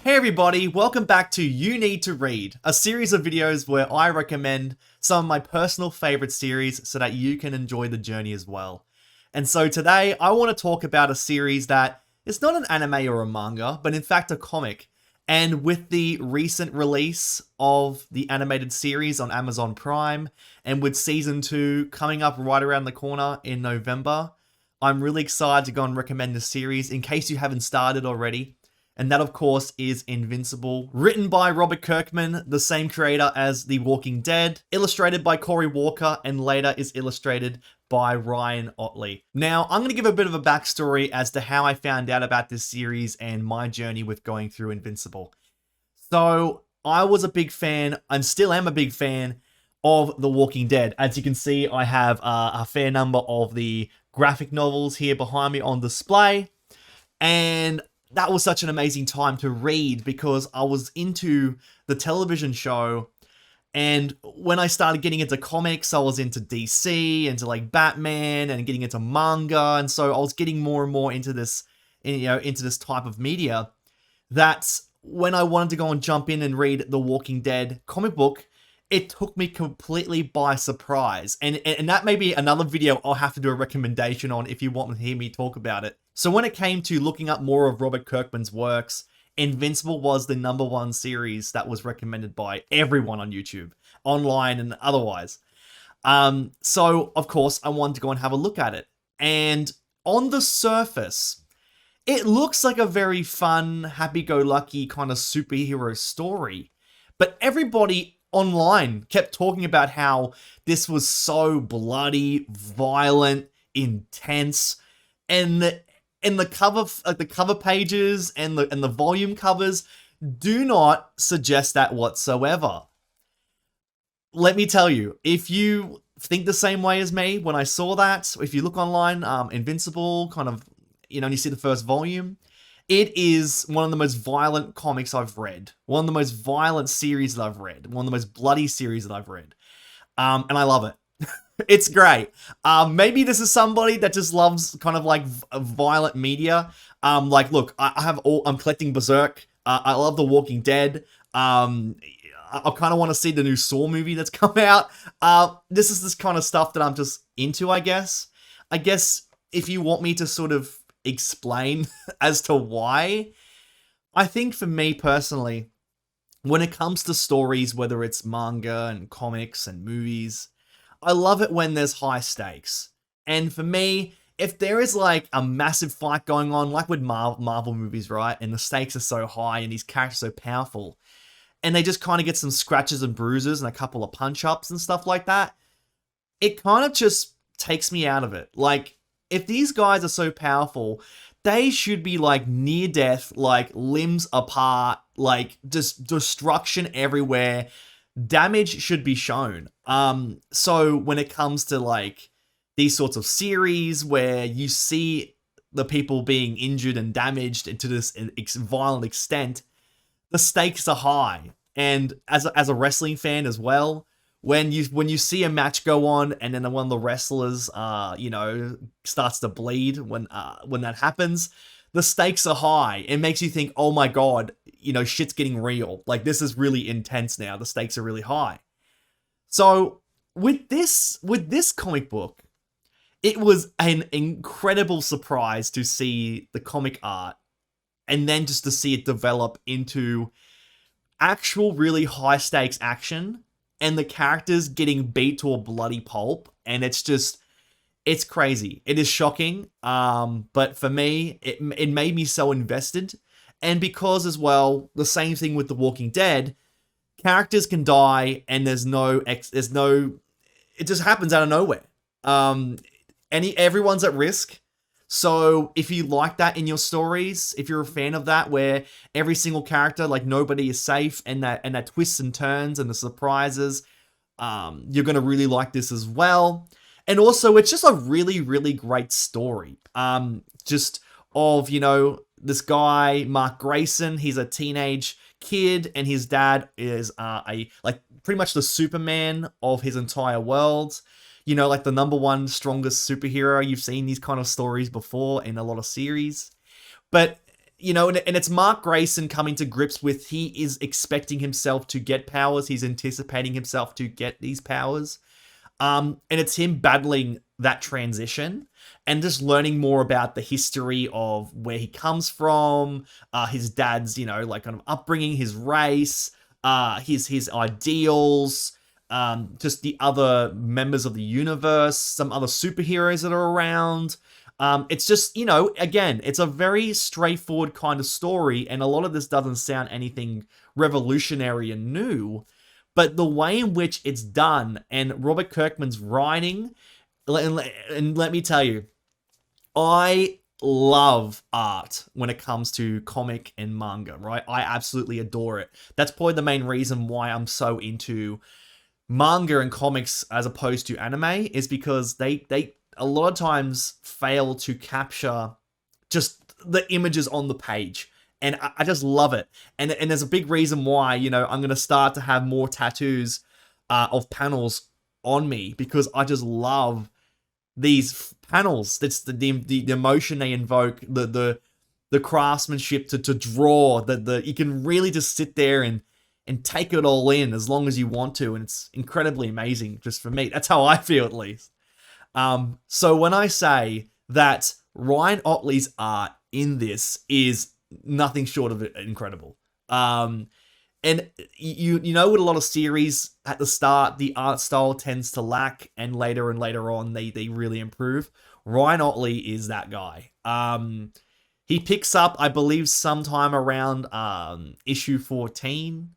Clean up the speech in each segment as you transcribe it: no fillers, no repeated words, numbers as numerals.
Hey everybody, welcome back to You Need to Read, a series of videos where I recommend some of my personal favorite series so that you can enjoy the journey as well. And so today I want to talk about a series that is not an anime or a manga, but in fact a comic. And with the recent release of the animated series on Amazon Prime, and with season 2 coming up right around the corner in November, I'm really excited to go and recommend the series in case you haven't started already. And that, of course, is Invincible, written by Robert Kirkman, the same creator as The Walking Dead, illustrated by Corey Walker, and later is illustrated by Ryan Ottley. Now, I'm going to give a bit of a backstory as to how I found out about this series and my journey with going through Invincible. So, I was a big fan, and still am a big fan, of The Walking Dead. As you can see, I have a fair number of the graphic novels here behind me on display, and that was such an amazing time to read because I was into the television show, and when I started getting into comics, I was into DC, into like Batman, and getting into manga, and so I was getting more and more into this, into this type of media. That's when I wanted to go and jump in and read the Walking Dead comic book. It took me completely by surprise. And that may be another video I'll have to do a recommendation on if you want to hear me talk about it. So when it came to looking up more of Robert Kirkman's works, Invincible was the #1 series that was recommended by everyone on YouTube, online and otherwise. So, of course, I wanted to go and have a look at it. And on the surface, it looks like a very fun, happy-go-lucky kind of superhero story. But everybody online kept talking about how this was so bloody, violent, intense, and the cover pages and the volume covers do not suggest that whatsoever. Let me tell you, if you think the same way as me when I saw that, if you look online, Invincible, kind of, and you see the first volume, it is one of the most violent comics I've read. One of the most violent series that I've read. One of the most bloody series that I've read. And I love it. It's great. Maybe this is somebody that just loves kind of like violent media. Look, I'm collecting Berserk. I love The Walking Dead. I kind of want to see the new Saw movie that's come out. This is this kind of stuff that I'm just into, I guess. I guess if you want me to sort of explain as to why, I think for me personally, when it comes to stories, whether it's manga and comics and movies, I love it when there's high stakes. And for me, if there is like a massive fight going on, like with Marvel movies, right, and the stakes are so high and these characters are so powerful, and they just kind of get some scratches and bruises and a couple of punch-ups and stuff like that, it kind of just takes me out of it. Like, if these guys are so powerful, they should be like near death, like limbs apart, like just destruction everywhere. Damage should be shown. So when it comes to like these sorts of series where you see the people being injured and damaged to this violent extent, the stakes are high. And as a wrestling fan as well, when you see a match go on and then one of the wrestlers, starts to bleed when that happens, the stakes are high. It makes you think, oh my god, shit's getting real. Like, this is really intense now. The stakes are really high. So with this comic book, it was an incredible surprise to see the comic art and then just to see it develop into actual really high stakes action, and the characters getting beat to a bloody pulp, and it's crazy. It is shocking, but for me, it made me so invested, and because as well, the same thing with The Walking Dead, characters can die, and it just happens out of nowhere. Everyone's at risk. So if you like that in your stories, if you're a fan of that, where every single character, like nobody is safe, and that twists and turns and the surprises, you're gonna really like this as well. And also, it's just a really, really great story. Just of this guy Mark Grayson. He's a teenage kid, and his dad is pretty much the Superman of his entire world. Like the #1 strongest superhero. You've seen these kind of stories before in a lot of series. But and it's Mark Grayson coming to grips with he is expecting himself to get powers. He's anticipating himself to get these powers. And it's him battling that transition and just learning more about the history of where he comes from, his dad's, like kind of upbringing, his race, his ideals, just the other members of the universe, some other superheroes that are around. It's just, again, it's a very straightforward kind of story, and a lot of this doesn't sound anything revolutionary and new, but the way in which it's done, and Robert Kirkman's writing, and let me tell you, I love art when it comes to comic and manga, right? I absolutely adore it. That's probably the main reason why I'm so into manga and comics as opposed to anime, is because they a lot of times fail to capture just the images on the page. And I just love it. And there's a big reason why, I'm going to start to have more tattoos of panels on me, because I just love these panels. That's the emotion they invoke, the craftsmanship to draw, you can really just sit there and take it all in as long as you want to. And it's incredibly amazing just for me. That's how I feel, at least. So when I say that Ryan Ottley's art in this is nothing short of incredible. And you know, with a lot of series at the start, the art style tends to lack, and later on, they really improve. Ryan Ottley is that guy. He picks up, I believe, sometime around issue 14.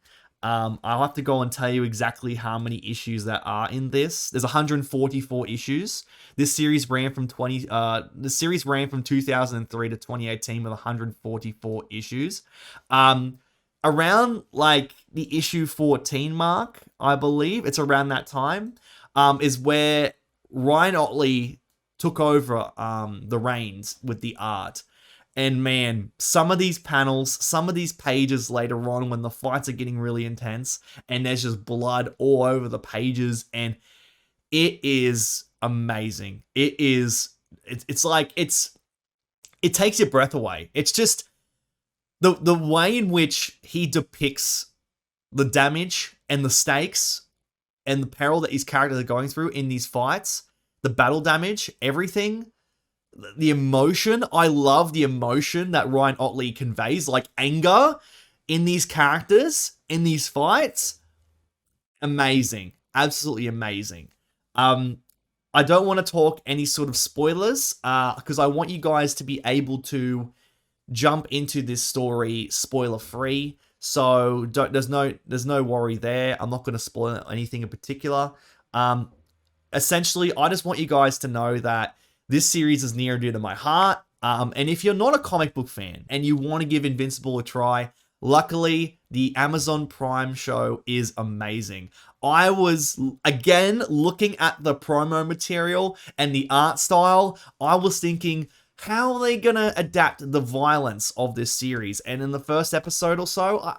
I'll have to go and tell you exactly how many issues that are in this. There's 144 issues. This series ran from 2003 to 2018 with 144 issues. Around like the issue 14 mark, I believe, it's around that time, is where Ryan Ottley took over the reins with the art. And man, some of these panels, some of these pages later on when the fights are getting really intense and there's just blood all over the pages, and it is amazing. It takes your breath away. It's just the way in which he depicts the damage and the stakes and the peril that his characters are going through in these fights, the battle damage, everything. The emotion, I love the emotion that Ryan Ottley conveys, like anger in these characters, in these fights. Amazing. Absolutely amazing. I don't want to talk any sort of spoilers, because I want you guys to be able to jump into this story spoiler-free. So there's no worry there. I'm not going to spoil anything in particular. Essentially, I just want you guys to know that this series is near and dear to my heart. And if you're not a comic book fan and you want to give Invincible a try, luckily, the Amazon Prime show is amazing. I was, again, looking at the promo material and the art style. I was thinking, how are they going to adapt the violence of this series? And in the first episode or so,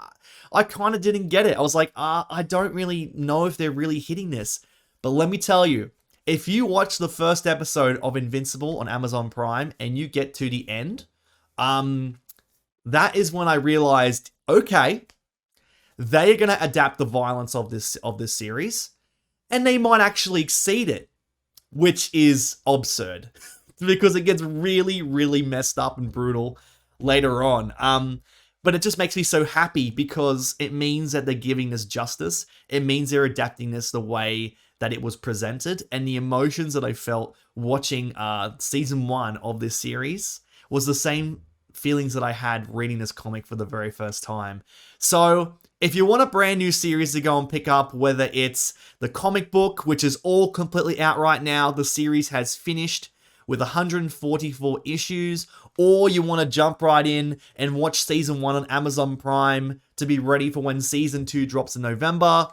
I kind of didn't get it. I was like, I don't really know if they're really hitting this. But let me tell you, if you watch the first episode of Invincible on Amazon Prime and you get to the end, that is when I realized, okay, they are going to adapt the violence of this series, and they might actually exceed it, which is absurd because it gets really, really messed up and brutal later on. But it just makes me so happy because it means that they're giving this justice. It means they're adapting this the way that it was presented, and the emotions that I felt watching season 1 of this series was the same feelings that I had reading this comic for the very first time. So if you want a brand new series to go and pick up, whether it's the comic book, which is all completely out right now, the series has finished with 144 issues, or you want to jump right in and watch season 1 on Amazon Prime to be ready for when season 2 drops in November,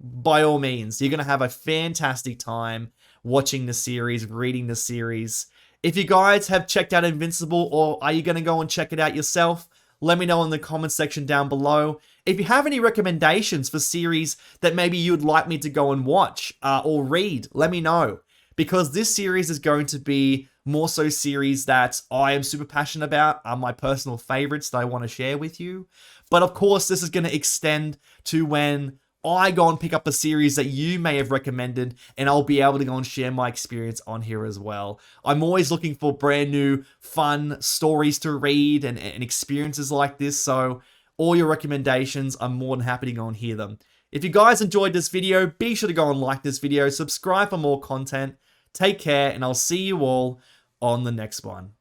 by all means, you're going to have a fantastic time watching the series, reading the series. If you guys have checked out Invincible, or are you going to go and check it out yourself, let me know in the comment section down below. If you have any recommendations for series that maybe you would like me to go and watch or read, let me know. Because this series is going to be more so series that I am super passionate about, are my personal favorites that I want to share with you. But of course, this is going to extend to when I go and pick up a series that you may have recommended, and I'll be able to go and share my experience on here as well. I'm always looking for brand new, fun stories to read and experiences like this, so all your recommendations, I'm more than happy to go and hear them. If you guys enjoyed this video, be sure to go and like this video, subscribe for more content, take care, and I'll see you all on the next one.